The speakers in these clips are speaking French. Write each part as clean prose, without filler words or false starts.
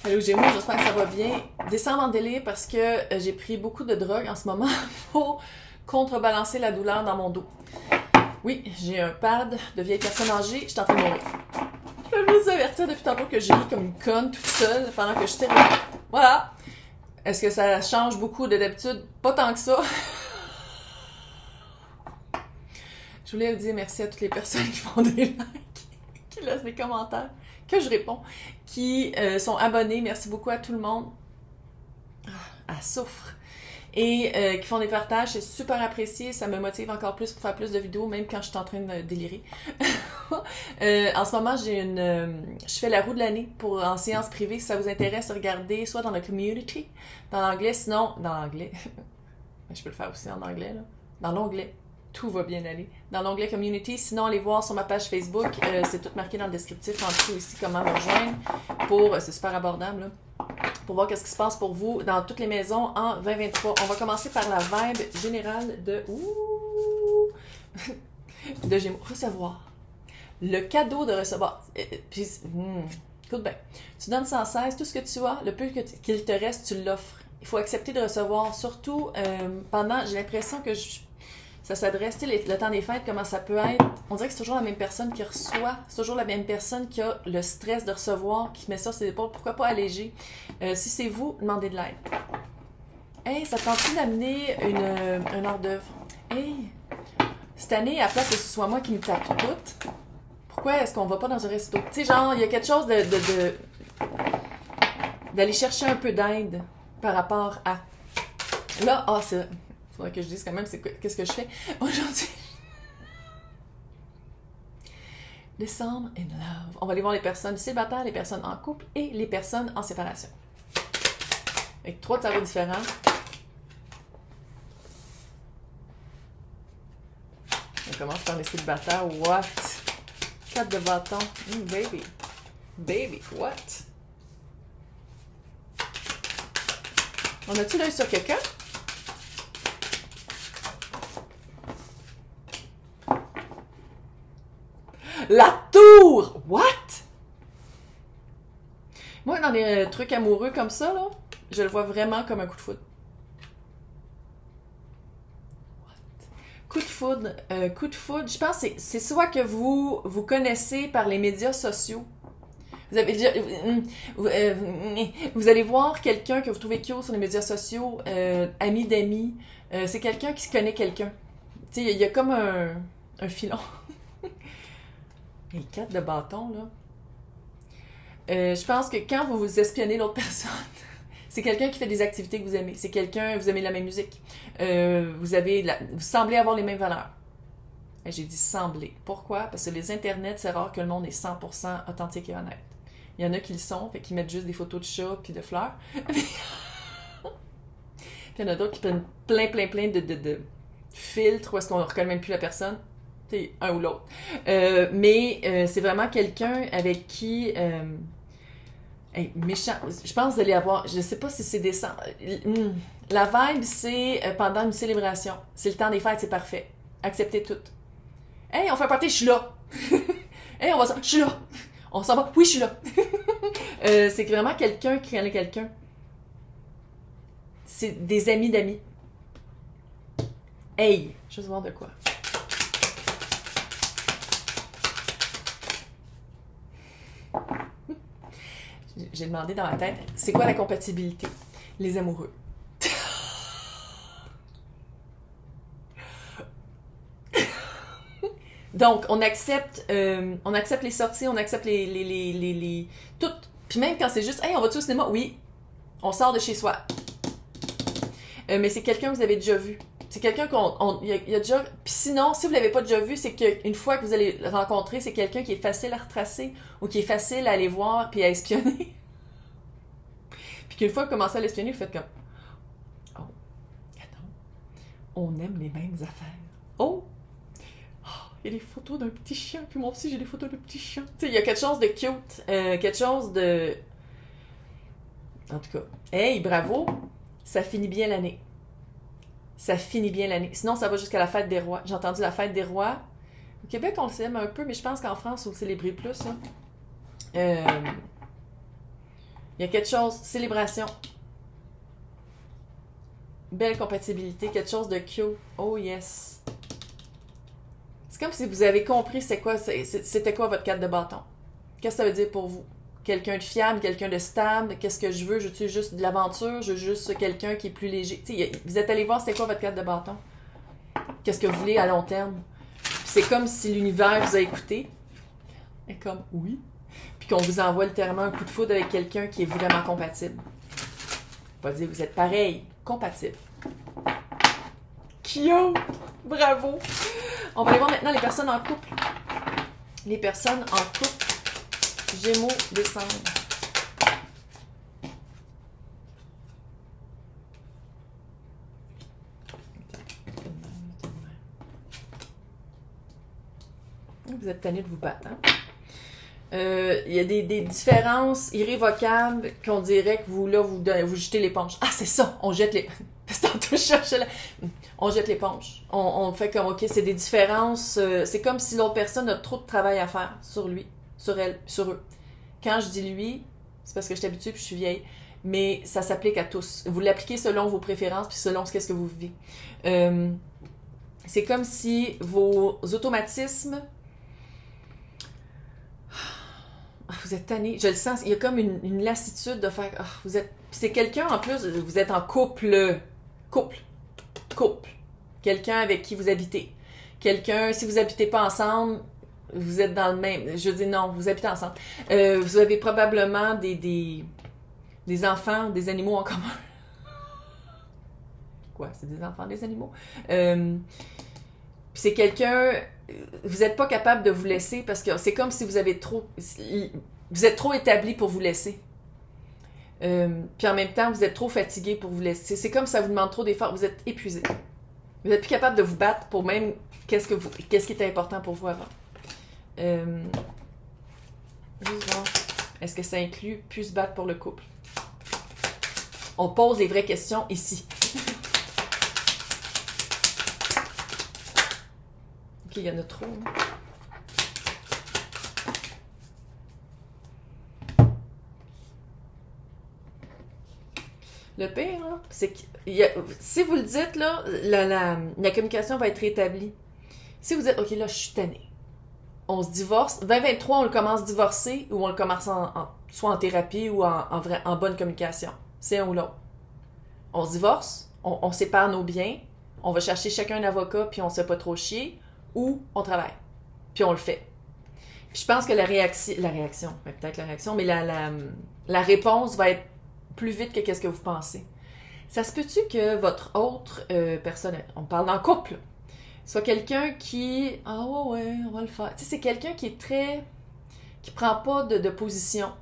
Allô Gémeaux, j'espère que ça va bien. Décembre en délire parce que j'ai pris beaucoup de drogue en ce moment pour contrebalancer la douleur dans mon dos. Oui, j'ai un pad de vieille personne âgée, je suis en train de mourir. Je peux vous avertir depuis tantôt que j'ai ri comme une conne toute seule pendant que je tire. Voilà. Est-ce que ça change beaucoup de d'habitude? Pas tant que ça. Je voulais vous dire merci à toutes les personnes qui font des likes, qui laissent des commentaires, que je réponds, qui sont abonnés. Merci beaucoup à tout le monde. Ah, elle souffre. Et qui font des partages, c'est super apprécié. Ça me motive encore plus pour faire plus de vidéos, même quand je suis en train de délirer. En ce moment, je fais la roue de l'année pour en séance privée. Si ça vous intéresse, regardez soit dans le community, dans l'anglais, sinon dans l'anglais. Je peux le faire aussi en anglais, là. Dans l'onglet. Tout va bien aller. Dans l'onglet Community, sinon allez voir sur ma page Facebook, c'est tout marqué dans le descriptif en dessous ici comment me rejoindre c'est super abordable là, pour voir qu'est-ce qui se passe pour vous dans toutes les maisons en 2023. On va commencer par la vibe générale de de Gémeaux. Recevoir. Le cadeau de recevoir. Puis, écoute bien, tu donnes sans cesse tout ce que tu as, le peu qu'il te reste, tu l'offres. Il faut accepter de recevoir, surtout j'ai l'impression que ça s'adresse, tu sais, le temps des fêtes, comment ça peut être. On dirait que c'est toujours la même personne qui reçoit, c'est toujours la même personne qui a le stress de recevoir, qui met ça sur ses épaules. Pourquoi pas alléger? Si c'est vous, demandez de l'aide. Hey, ça tente d'amener un hors d'œuvre. Hey, cette année, à la place que ce soit moi qui me tape toutes, pourquoi est-ce qu'on va pas dans un resto? Tu sais, genre, il y a quelque chose d'aller chercher un peu d'aide par rapport à... Là, c'est... Faudrait que je dise quand même qu'est-ce que je fais aujourd'hui. Décembre in love. On va aller voir les personnes célibataires, les personnes en couple et les personnes en séparation. Avec 3 tarots différents. On commence par les célibataires. What? 4 de bâton. Baby. Baby, what? On a-tu l'œil sur quelqu'un? La tour! What? Moi, dans les trucs amoureux comme ça, là, je le vois vraiment comme un coup de foudre. What? Coup de foudre, je pense que c'est soit que vous connaissez par les médias sociaux. Vous allez voir quelqu'un que vous trouvez cute sur les médias sociaux, ami d'amis. C'est quelqu'un qui se connaît quelqu'un. Tu sais, il y a comme un filon. Les 4 de bâton, là. Je pense que quand vous espionnez l'autre personne, c'est quelqu'un qui fait des activités que vous aimez. C'est quelqu'un, vous aimez la même musique. Vous semblez avoir les mêmes valeurs. J'ai dit sembler. Pourquoi? Parce que les internets, c'est rare que le monde est 100% authentique et honnête. Il y en a qui le sont, fait qu'ils mettent juste des photos de chats puis de fleurs. Puis il y en a d'autres qui prennent plein de filtres où est-ce qu'on ne reconnaît même plus la personne. Un ou l'autre. Mais c'est vraiment quelqu'un avec qui... méchant. Je pense que vous allez avoir... Je sais pas si c'est décent. La vibe, c'est pendant une célébration. C'est le temps des fêtes, c'est parfait. Acceptez tout. Hey, on fait un party, je suis là. Hey, je suis là. On s'en va. Oui, je suis là. C'est vraiment quelqu'un qui connaît quelqu'un. C'est des amis d'amis. Hey, je vais voir de quoi. J'ai demandé dans ma tête, c'est quoi la compatibilité? Les amoureux. Donc, on accepte les sorties, on accepte les toutes. Puis même quand c'est juste, hey, on va-tu au cinéma? Oui, on sort de chez soi. Mais c'est quelqu'un que vous avez déjà vu. C'est quelqu'un il y a déjà... Puis sinon, si vous ne l'avez pas déjà vu, c'est qu'une fois que vous allez le rencontrer, c'est quelqu'un qui est facile à retracer ou qui est facile à aller voir puis à espionner. Puis qu'une fois que vous commencez à l'espionner, vous faites comme... Oh, attends, on aime les mêmes affaires. Oh, il y a des photos d'un petit chien, puis moi aussi j'ai des photos de petits chiens. Tu sais, il y a quelque chose de cute, quelque chose de... En tout cas, hey, bravo, ça finit bien l'année. Ça finit bien l'année. Sinon, ça va jusqu'à la fête des rois. J'ai entendu la fête des rois. Au Québec, on le sait un peu, mais je pense qu'en France, on le célébrait plus. Hein. Il Il y a quelque chose, célébration. Belle compatibilité, quelque chose de cute. Oh yes. C'est comme si vous avez compris c'était quoi votre carte de bâton. Qu'est-ce que ça veut dire pour vous? Quelqu'un de fiable, quelqu'un de stable. Qu'est-ce que je veux? Je veux juste de l'aventure? Je veux juste quelqu'un qui est plus léger. T'sais, vous êtes allé voir c'était quoi votre carte de bâton? Qu'est-ce que vous voulez à long terme? C'est comme si l'univers vous a écouté. Et comme, oui. Puis qu'on vous envoie littéralement un coup de foudre avec quelqu'un qui est vraiment compatible. Pas dire vous êtes pareil, compatible. Cute! Bravo! On va aller voir maintenant les personnes en couple. Les personnes en couple. Gémeaux, décembre. Vous êtes tanné de vous battre, hein? Il y a des différences irrévocables qu'on dirait que vous, là, vous jetez l'éponge. Ah, c'est ça! On jette les... On jette l'éponge. On fait comme, OK, c'est des différences... c'est comme si l'autre personne a trop de travail à faire sur lui, sur elle, sur eux. Quand je dis lui, c'est parce que je suis habituée puis je suis vieille, mais ça s'applique à tous. Vous l'appliquez selon vos préférences puis selon ce que vous vivez. C'est comme si vos automatismes... Vous êtes tanné, je le sens, il y a comme une lassitude de faire... vous êtes... C'est quelqu'un, en plus, vous êtes en couple. Couple. Quelqu'un avec qui vous habitez. Quelqu'un, si vous habitez pas ensemble, vous êtes dans le même... Je veux dire, non, vous habitez ensemble. Vous avez probablement des enfants, des animaux en commun. Quoi, c'est des enfants, des animaux? Puis c'est quelqu'un... Vous n'êtes pas capable de vous laisser parce que c'est comme si vous avez trop... Vous êtes trop établi pour vous laisser. Puis en même temps, vous êtes trop fatigué pour vous laisser. C'est comme ça vous demande trop d'efforts. Vous êtes épuisé. Vous n'êtes plus capable de vous battre pour même qu'est-ce qui était important pour vous avant. Juste voir. Est-ce que ça inclut plus se battre pour le couple? On pose les vraies questions ici. OK, il y en a trop. Le pire, c'est que si vous le dites, là, la communication va être rétablie. Si vous dites, OK, là, je suis tannée. On se divorce. 2023, on le commence divorcer ou on le commence soit en thérapie ou en bonne communication. C'est un ou l'autre. On se divorce, on sépare nos biens, on va chercher chacun un avocat puis on ne se fait pas trop chier. Ou on travaille. Puis on le fait. Puis je pense que la réaction, peut-être la réaction, mais la réponse va être plus vite que qu'est-ce que vous pensez. Ça se peut-tu que votre autre personne, on parle d'un couple, soit quelqu'un qui, ah ouais, on va le faire. Tu sais, c'est quelqu'un qui est qui prend pas de position.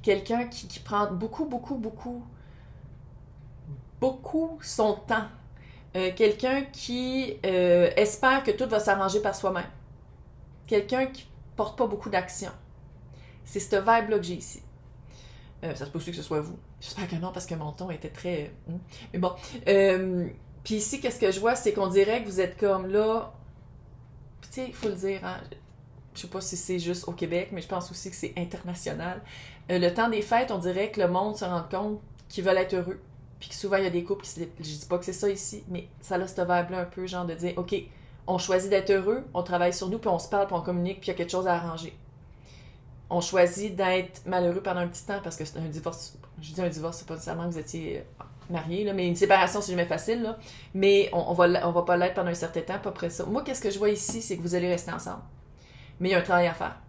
Quelqu'un qui prend beaucoup son temps. Quelqu'un qui espère que tout va s'arranger par soi-même. Quelqu'un qui porte pas beaucoup d'action. C'est cette vibe-là que j'ai ici. Ça se peut aussi que ce soit vous. J'espère que non, parce que mon ton était très... Mais bon. Puis ici, qu'est-ce que je vois, c'est qu'on dirait que vous êtes comme là... Puis tu sais, il faut le dire, hein, je sais pas si c'est juste au Québec, mais je pense aussi que c'est international. Le temps des fêtes, on dirait que le monde se rend compte qu'ils veulent être heureux. Puis que souvent, il y a des couples qui se... Je dis pas que c'est ça ici, mais ça a cette vibe-là un peu, genre de dire, OK, on choisit d'être heureux, on travaille sur nous, puis on se parle, puis on communique, puis il y a quelque chose à arranger. On choisit d'être malheureux pendant un petit temps, parce que c'est un divorce... Je dis un divorce, c'est pas nécessairement que vous étiez mariés, là, mais une séparation, c'est jamais facile, là. Mais on va pas l'être pendant un certain temps, pas après ça. Moi, qu'est-ce que je vois ici, c'est que vous allez rester ensemble. Mais il y a un travail à faire.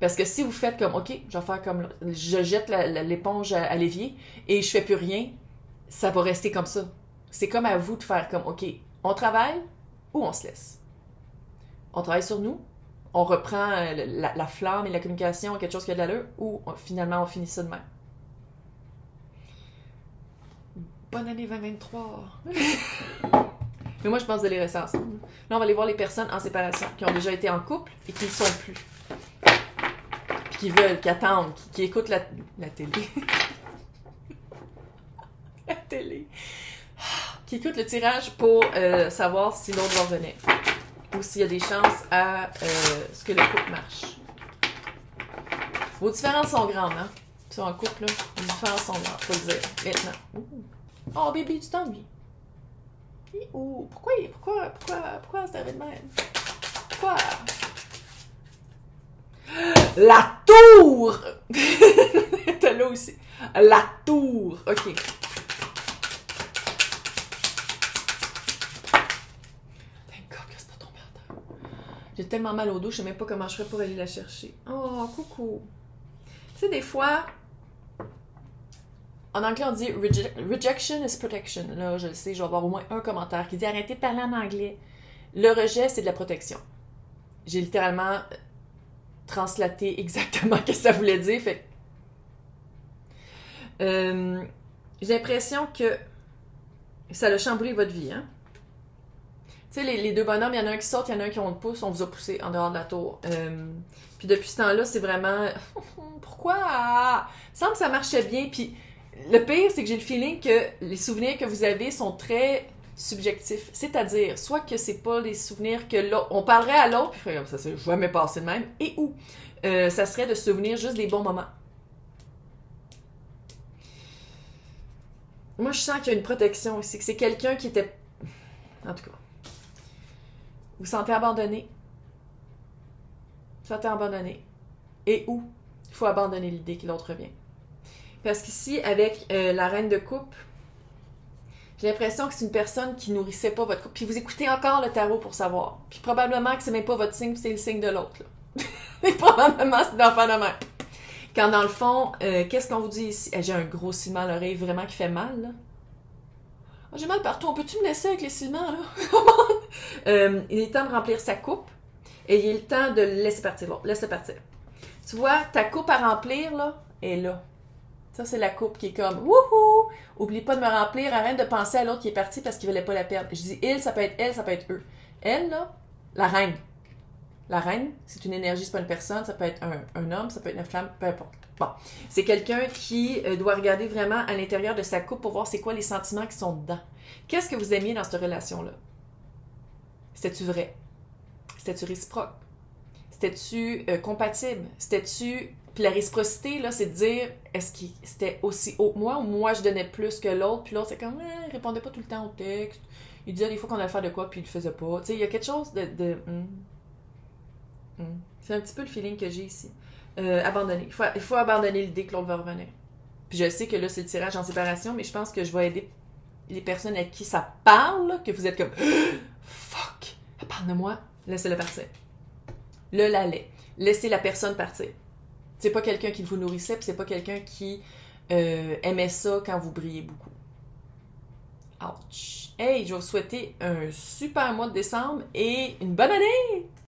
Parce que si vous faites comme, OK, je vais faire comme... Je jette l'éponge à l'évier, et je fais plus rien, ça va rester comme ça. C'est comme à vous de faire comme, OK, on travaille ou on se laisse. On travaille sur nous, on reprend la flamme et la communication, quelque chose qui a de l'allure, ou finalement on finit ça de même. Bonne année 2023! Mais moi, je pense de les rester ensemble. Là, on va aller voir les personnes en séparation, qui ont déjà été en couple et qui ne sont plus. Puis qui veulent, qui attendent, qui écoutent la télé. La télé. Qui écoutent le tirage pour savoir si l'autre va revenir. Ou s'il y a des chances à ce que le couple marche. Vos différences sont grandes, hein? Ça, en couple, là, les différences sont là, faut le dire. Maintenant. Ouh. Oh, bébé, tu t'ennuies. Ouh, pourquoi c'est arrivé de même? Pourquoi? La tour! T'as là aussi. La tour. OK. Thank God que c'est pas tombé à terre. J'ai tellement mal au dos, je sais même pas comment je ferais pour aller la chercher. Oh, coucou. Tu sais, des fois, en anglais, on dit rejection is protection. Là, je le sais, je vais avoir au moins un commentaire qui dit arrêtez de parler en anglais. Le rejet, c'est de la protection. J'ai littéralement translaté exactement ce que ça voulait dire. Fait j'ai l'impression que ça a chamboulé votre vie, hein? Tu sais, les deux bonhommes, il y en a un qui sort, il y en a un qui on le pousse, on vous a poussé en dehors de la tour. Puis depuis ce temps-là, c'est vraiment... Pourquoi? Il semble que ça marchait bien, puis le pire, c'est que j'ai le feeling que les souvenirs que vous avez sont très subjectifs. C'est-à-dire, soit que c'est pas les souvenirs que l'autre... On parlerait à l'autre, puis ça s'est jamais passé de même, et où ça serait de se souvenir juste des bons moments. Moi, je sens qu'il y a une protection aussi, que c'est quelqu'un qui était... En tout cas, vous sentez abandonné. Vous sentez abandonné. Et où il faut abandonner l'idée que l'autre revient. Parce qu'ici, avec la reine de coupe, j'ai l'impression que c'est une personne qui nourrissait pas votre couple. Puis vous écoutez encore le tarot pour savoir. Puis probablement que c'est même pas votre signe, c'est le signe de l'autre. Et probablement c'est d'enfant de mère. Quand dans le fond, qu'est-ce qu'on vous dit ici? J'ai un gros ciment à l'oreille vraiment qui fait mal, là. Oh, j'ai mal partout. On peut-tu me laisser avec les ciments, là? Il est temps de remplir sa coupe. Et il est le temps de le laisser partir. Bon, laisse-le partir. Tu vois, ta coupe à remplir, là, est là. Ça, c'est la coupe qui est comme « Wouhou! Oublie pas de me remplir, arrête de penser à l'autre qui est parti parce qu'il ne voulait pas la perdre. » Je dis « il », ça peut être elle, ça peut être eux. Elle, là, la reine. La reine, c'est une énergie, c'est pas une personne, ça peut être un homme, ça peut être une femme, peu importe. Bon, c'est quelqu'un qui doit regarder vraiment à l'intérieur de sa coupe pour voir c'est quoi les sentiments qui sont dedans. Qu'est-ce que vous aimiez dans cette relation-là? C'était-tu vrai? C'était-tu réciproque? C'était-tu compatible? C'était-tu... Puis la réciprocité, là, c'est de dire, est-ce que c'était aussi haut que moi ou moi, je donnais plus que l'autre? Puis l'autre, c'est comme, il répondait pas tout le temps au texte. Il disait des fois qu'on allait faire de quoi, puis il le faisait pas. Tu sais, il y a quelque chose de C'est un petit peu le feeling que j'ai ici. Abandonner. Il faut abandonner l'idée que l'autre va revenir. Puis je sais que là, c'est le tirage en séparation, mais je pense que je vais aider les personnes à qui ça parle, là, que vous êtes comme, fuck, elle parle de moi, laissez-le partir. Le lait. Laissez la personne partir. C'est pas quelqu'un qui vous nourrissait, puis c'est pas quelqu'un qui aimait ça quand vous brillez beaucoup. Ouch! Hey, je vais vous souhaiter un super mois de décembre et une bonne année!